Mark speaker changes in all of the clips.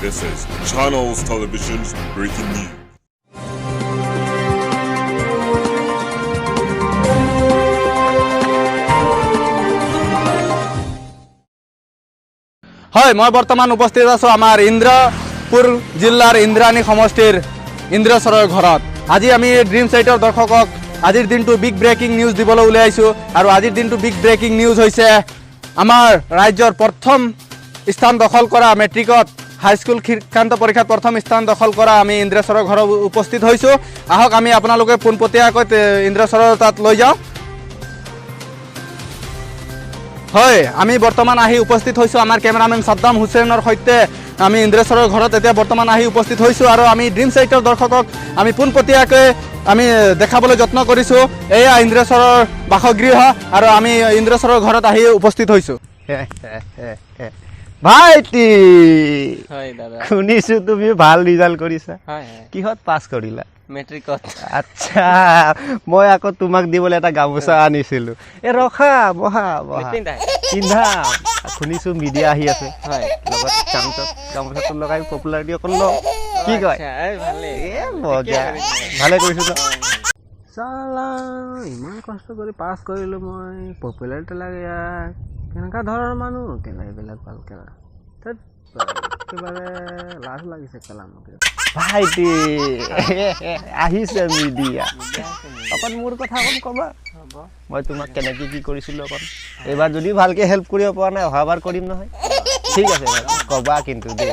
Speaker 1: This is Channels Television's breaking news.
Speaker 2: হয় মই বৰ্তমান উপস্থিত আছো আমাৰ ইন্দ্ৰপুৰ জিলাৰ ইন্দ্ৰাণী সমষ্টিৰ ইন্দ্ৰেশ্বৰৰ ঘৰত আজি আমি ড্ৰিম সাইটৰ দৰ্শকক আজিৰ দিনটো বিগ ব্ৰেকিং নিউজ দিবলৈ উলাইছো আৰু আজিৰ দিনটো বিগ ব্ৰেকিং নিউজ হৈছে আমাৰ ৰাজ্যৰ প্ৰথম স্থান দখল কৰা মেট্ৰিকত হাইস্কুল শিক্ষান্ত পৰীক্ষাত প্ৰথম স্থান দখল কৰা আমি ইন্দ্ৰেশ্বৰৰ ঘৰত উপস্থিত হৈছো আহক আমি আপোনালোকে পোনপটীয়াকৈ ইন্দ্ৰেশ্বৰৰ তাত লৈ যাওঁ হয় আমি বৰ্তমান আহি উপস্থিত হৈছো আমাৰ কেমেৰামেন সাদ্দাম হুছেইনৰ সৈতে আমি ইন্দ্ৰেশ্বৰৰ ঘৰত এতিয়া বৰ্তমান আহি উপস্থিত হৈছো আৰু আমি ড্ৰিম সাইটৰ দৰ্শকক আমি পোনপটীয়াকৈ আমি দেখাবলৈ যত্ন কৰিছো এয়া ইন্দ্ৰেশ্বৰৰ বাসগৃহ আৰু আমি ইন্দ্ৰেশ্বৰৰ ঘৰত আহি উপস্থিত হৈছো
Speaker 3: ভাইটি
Speaker 4: হয় দাদা
Speaker 3: শুনিছো তুমি ভাল ৰিজাল্ট কৰিছা
Speaker 4: হয়
Speaker 3: কিহত পাছ কৰিলা
Speaker 4: মেট্ৰিকত
Speaker 3: আচ্ছা মই আকৌ তোমাক দিবলৈ এটা গামোচা আনিছিলো এ ৰখা বহা বহা পিন্ধা শুনিছো মিডিয়া আহি আছে
Speaker 4: হয়
Speaker 3: লগত চামচত গামোচাটো লগাই পপুলাৰিটি অকণ লওঁ কি কয়
Speaker 4: ভালে
Speaker 3: এ মজা ভালে কৰিছো ন চালা ইমান কষ্ট কৰি পাছ কৰিলো মই পপুলাৰিটি লাগে ইয়াক কেনেকুৱা ধৰণৰ মানুহ কেনে এইবিলাক ভালকে একেবাৰে লাজ লাগিছে কালামক ভাইটি আহিছে মিডিয়া অকণ মোৰ কথা অকণ ক'বা মই তোমাক কেনেকৈ কি কৰিছিলোঁ অকণ এইবাৰ যদি ভালকৈ হেল্প কৰিব পৰা নাই অহাবাৰ কৰিম নহয় ঠিক আছে ক'বা কিন্তু দেই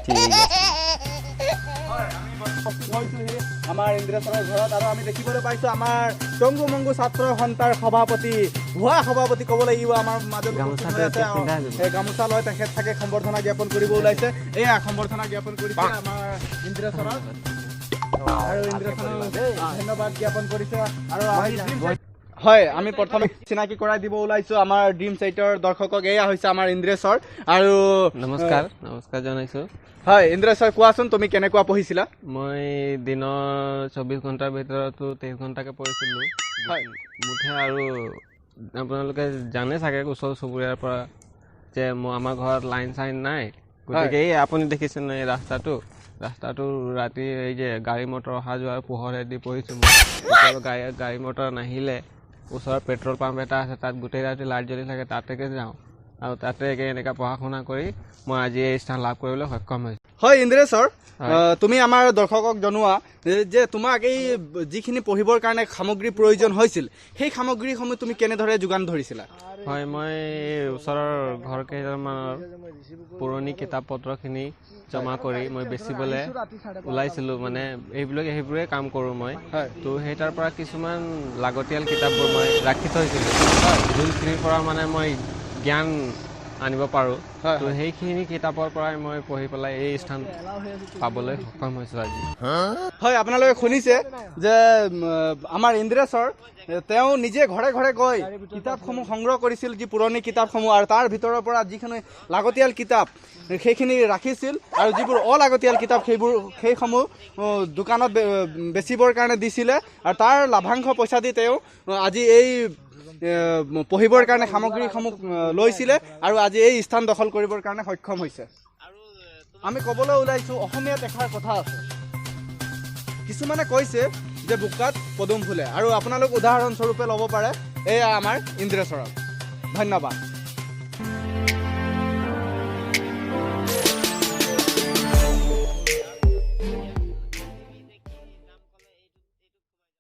Speaker 3: ঠিক আছে
Speaker 2: আমাৰ ইন্দ্ৰেশ্বৰৰ ঘৰত আৰু আমি দেখিবলৈ পাইছো আমাৰ টংগু মংগু ছাত্ৰ সন্থাৰ সভাপতি ভুৱা সভাপতি ক'ব লাগিব আমাৰ মাজত গামোচা লৈ তেখেত থাকে সম্বৰ্ধনা জ্ঞাপন কৰিব ওলাইছে এয়া সম্বৰ্ধনা জ্ঞাপন কৰিছে আমাৰ ইন্দ্ৰেশ্বৰত আৰু ইন্দ্ৰেশ্বৰক ধন্যবাদ জ্ঞাপন কৰিছে আৰু হয় আমি প্ৰথমে চিনাকি কৰাই দিব ওলাইছো আমাৰ ড্ৰিম সাইটৰ দৰ্শকক এয়া হৈছে আমাৰ ইন্দ্ৰেশ্বৰ আৰু
Speaker 4: নমস্কাৰ জনাইছো
Speaker 2: হয় ইন্দ্ৰেশ্বৰ কোৱাচোন তুমি কেনেকুৱা পঢ়িছিলা
Speaker 4: মই দিনৰ 24 ঘণ্টাৰ ভিতৰতো 23 ঘণ্টাকে পঢ়িছিলোঁ হয় মুঠে আৰু আপোনালোকে জানে চাগে ওচৰ চুবুৰীয়াৰ পৰা যে আমাৰ ঘৰত লাইন চাইন নাই গতিকে এই আপুনি দেখিছে ন এই ৰাস্তাটো ৰাতি এই যে গাড়ী মটৰ অহা যোৱাৰ পোহৰেদি পঢ়িছোঁ মই গাড়ী মটৰ নাহিলে ওচৰৰ পেট্ৰল পাম্প এটা আছে তাত গোটেই ৰাতি লাইট জ্বলি থাকে তাতেকে যাওঁ আৰু তাতে এনেকৈ পঢ়া শুনা কৰি মই আজি এই স্থান লাভ কৰিবলৈ সক্ষম হৈছোঁ
Speaker 2: হয় ইন্দ্ৰেশ্বৰ তুমি আমাৰ দৰ্শকক জনোৱা যে তোমাক এই যিখিনি পঢ়িবৰ কাৰণে সামগ্ৰী প্ৰয়োজন হৈছিল সেই সামগ্ৰীসমূহ তুমি কেনেদৰে যোগান ধৰিছিলা
Speaker 4: হয় মই ওচৰৰ ঘৰ কেইজনমানৰ পুৰণি কিতাপ পত্ৰখিনি জমা কৰি মই বেচিবলৈ ওলাইছিলোঁ মানে সেইবোৰে কাম কৰোঁ মই তো সেই তাৰ পৰা কিছুমান লাগতিয়াল কিতাপবোৰ মই ৰাখি থৈছিলোঁ যোনখিনিৰ পৰা মানে মই জ্ঞান আনিব পাৰোঁ তো সেইখিনি কিতাপৰ পৰাই মই পঢ়ি পেলাই এই স্থান পাবলৈ সক্ষম হৈছোঁ আজি
Speaker 2: হয় আপোনালোকে শুনিছে যে আমাৰ ইন্দ্ৰেশ্বৰ তেওঁ নিজে ঘৰে ঘৰে গৈ কিতাপসমূহ সংগ্ৰহ কৰিছিল যি পুৰণি কিতাপসমূহ আৰু তাৰ ভিতৰৰ পৰা যিখিনি লাগতিয়াল কিতাপ সেইখিনি ৰাখিছিল আৰু যিবোৰ অলাগতিয়াল কিতাপ সেইসমূহ দোকানত বেচিবৰ কাৰণে দিছিলে আৰু তাৰ লাভাংশ পইচা দি তেওঁ আজি এই পঢ়িবৰ কাৰণে সামগ্ৰীসমূহ লৈছিলে আৰু আজি এই স্থান দখল কৰিবৰ কাৰণে সক্ষম হৈছে আমি ক'বলৈ ওলাইছোঁ অসমীয়াত এষাৰ কথা আছে কিছুমানে কৈছে যে বোকাত পদুম ফুলে আৰু আপোনালোক উদাহৰণস্বৰূপে ল'ব পাৰে এয়া আমাৰ ইন্দ্ৰেশ্বৰক ধন্যবাদ